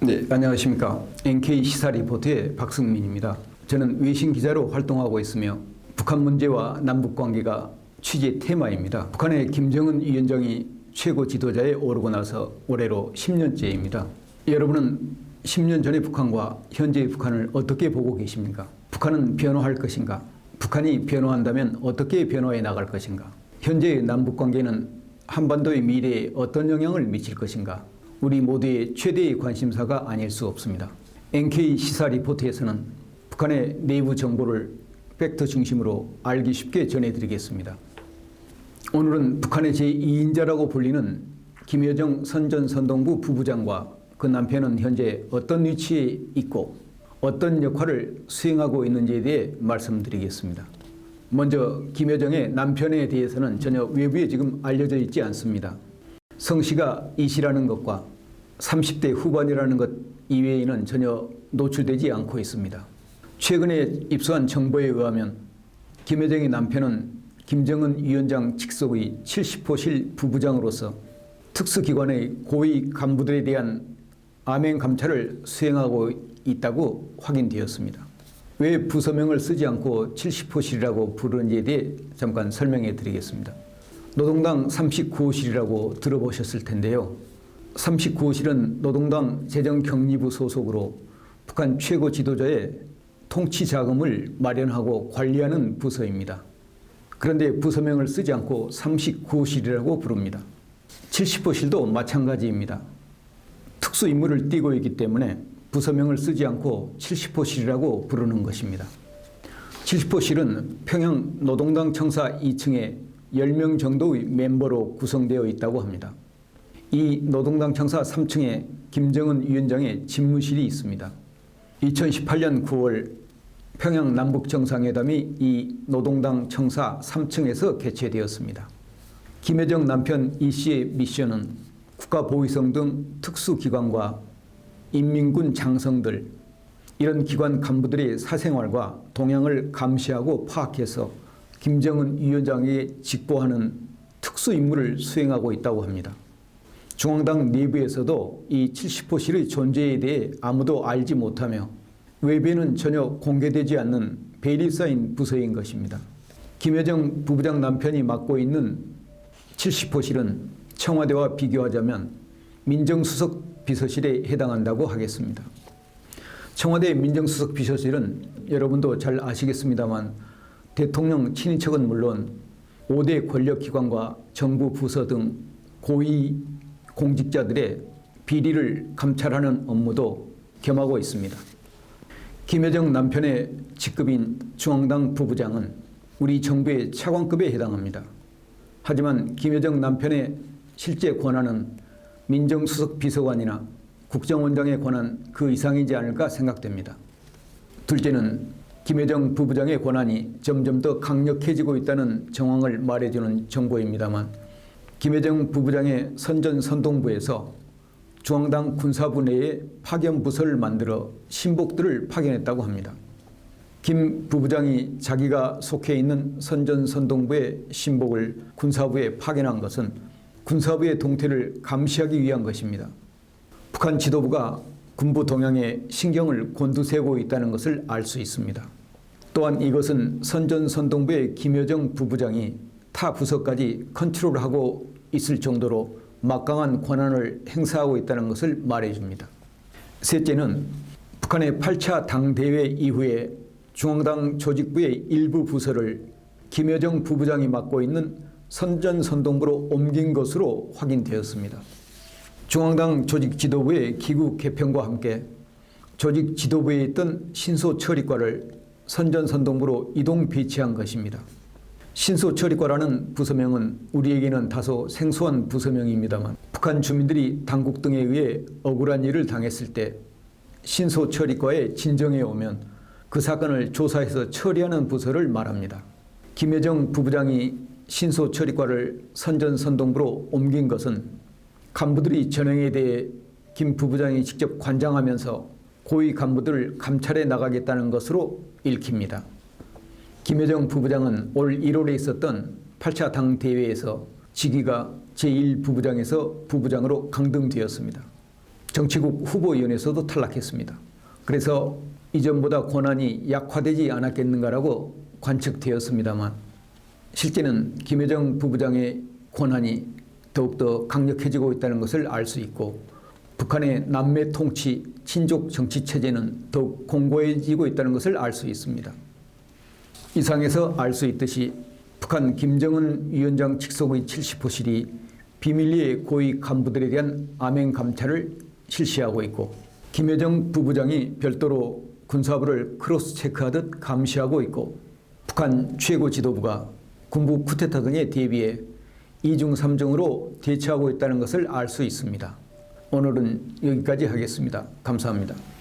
네, 안녕하십니까. NK 시사리포트의 박승민입니다. 저는 외신 기자로 활동하고 있으며 북한 문제와 남북 관계가 취재 테마입니다. 북한의 김정은 위원장이 최고 지도자에 오르고 나서 올해로 10년째입니다. 여러분은 10년 전의 북한과 현재의 북한을 어떻게 보고 계십니까? 북한은 변화할 것인가? 북한이 변화한다면 어떻게 변화해 나갈 것인가? 현재의 남북 관계는 한반도의 미래에 어떤 영향을 미칠 것인가? 우리 모두의 최대의 관심사가 아닐 수 없습니다. NK 시사 리포트에서는 북한의 내부 정보를 팩트 중심으로 알기 쉽게 전해드리겠습니다. 오늘은 북한의 제2인자라고 불리는 김여정 선전선동부 부부장과 그 남편은 현재 어떤 위치에 있고 어떤 역할을 수행하고 있는지에 대해 말씀드리겠습니다. 먼저 김여정의 남편에 대해서는 전혀 외부에 지금 알려져 있지 않습니다. 성씨가 이씨라는 것과 30대 후반이라는 것 이외에는 전혀 노출되지 않고 있습니다. 최근에 입수한 정보에 의하면 김여정의 남편은 김정은 위원장 직속의 70호실 부부장으로서 특수기관의 고위 간부들에 대한 암행 감찰을 수행하고 있다고 확인되었습니다. 왜 부서명을 쓰지 않고 70호실이라고 부르는지에 대해 잠깐 설명해 드리겠습니다. 노동당 39호실이라고 들어보셨을 텐데요. 39호실은 노동당 재정경리부 소속으로 북한 최고 지도자의 통치 자금을 마련하고 관리하는 부서입니다. 그런데 부서명을 쓰지 않고 39호실이라고 부릅니다. 70호실도 마찬가지입니다. 특수 임무를 띠고 있기 때문에 부서명을 쓰지 않고 70호실이라고 부르는 것입니다. 70호실은 평양 노동당 청사 2층에 10명 정도의 멤버로 구성되어 있다고 합니다. 이 노동당 청사 3층에 김정은 위원장의 집무실이 있습니다. 2018년 9월 평양 남북정상회담이 이 노동당 청사 3층에서 개최되었습니다. 김여정 남편 이 씨의 미션은 국가보위성 등 특수기관과 인민군 장성들, 이런 기관 간부들의 사생활과 동향을 감시하고 파악해서 김정은 위원장에게 직보하는 특수임무를 수행하고 있다고 합니다. 중앙당 내부에서도 이 70호실의 존재에 대해 아무도 알지 못하며 외부에는 전혀 공개되지 않는 베일이 쌓인 부서인 것입니다. 김여정 부부장 남편이 맡고 있는 70호실은 청와대와 비교하자면 민정수석 비서실에 해당한다고 하겠습니다. 청와대 민정수석 비서실은 여러분도 잘 아시겠습니다만 대통령 친인척은 물론 5대 권력기관과 정부 부서 등 고위 공직자들의 비리를 감찰하는 업무도 겸하고 있습니다. 김여정 남편의 직급인 중앙당 부부장은 우리 정부의 차관급에 해당합니다. 하지만 김여정 남편의 실제 권한은 민정수석 비서관이나 국정원장의 권한 그 이상이지 않을까 생각됩니다. 둘째는 김여정 부부장의 권한이 점점 더 강력해지고 있다는 정황을 말해주는 정보입니다만 김여정 부부장의 선전선동부에서 중앙당 군사부 내에 파견부서를 만들어 신복들을 파견했다고 합니다. 김 부부장이 자기가 속해 있는 선전선동부의 신복을 군사부에 파견한 것은 군사부의 동태를 감시하기 위한 것입니다. 북한 지도부가 군부 동향에 신경을 곤두세우고 있다는 것을 알 수 있습니다. 또한 이것은 선전선동부의 김여정 부부장이 타 부서까지 컨트롤하고 있을 정도로 막강한 권한을 행사하고 있다는 것을 말해줍니다. 셋째는 북한의 8차 당대회 이후에 중앙당 조직부의 일부 부서를 김여정 부부장이 맡고 있는 선전선동부로 옮긴 것으로 확인되었습니다. 중앙당 조직 지도부의 기구 개편과 함께 조직 지도부에 있던 신소처리과를 선전선동부로 이동 배치한 것입니다. 신소처리과라는 부서명은 우리에게는 다소 생소한 부서명입니다만 북한 주민들이 당국 등에 의해 억울한 일을 당했을 때 신소처리과에 진정해 오면 그 사건을 조사해서 처리하는 부서를 말합니다. 김여정 부부장이 신소처리과를 선전선동부로 옮긴 것은 간부들이 전횡에 대해 김 부부장이 직접 관장하면서 고위 간부들을 감찰해 나가겠다는 것으로 읽힙니다. 김여정 부부장은 올 1월에 있었던 8차 당대회에서 직위가 제1부부장에서 부부장으로 강등되었습니다. 정치국 후보위원회에서도 탈락했습니다. 그래서 이전보다 권한이 약화되지 않았겠는가라고 관측되었습니다만 실제는 김여정 부부장의 권한이 더욱더 강력해지고 있다는 것을 알 수 있고 북한의 남매 통치, 친족 정치 체제는 더욱 공고해지고 있다는 것을 알 수 있습니다. 이상에서 알 수 있듯이 북한 김정은 위원장 직속의 70호실이 비밀리에 고위 간부들에 대한 암행 감찰을 실시하고 있고 김여정 부부장이 별도로 군사부를 크로스 체크하듯 감시하고 있고 북한 최고 지도부가 군부 쿠데타 등에 대비해 2중 3중으로 대처하고 있다는 것을 알 수 있습니다. 오늘은 여기까지 하겠습니다. 감사합니다.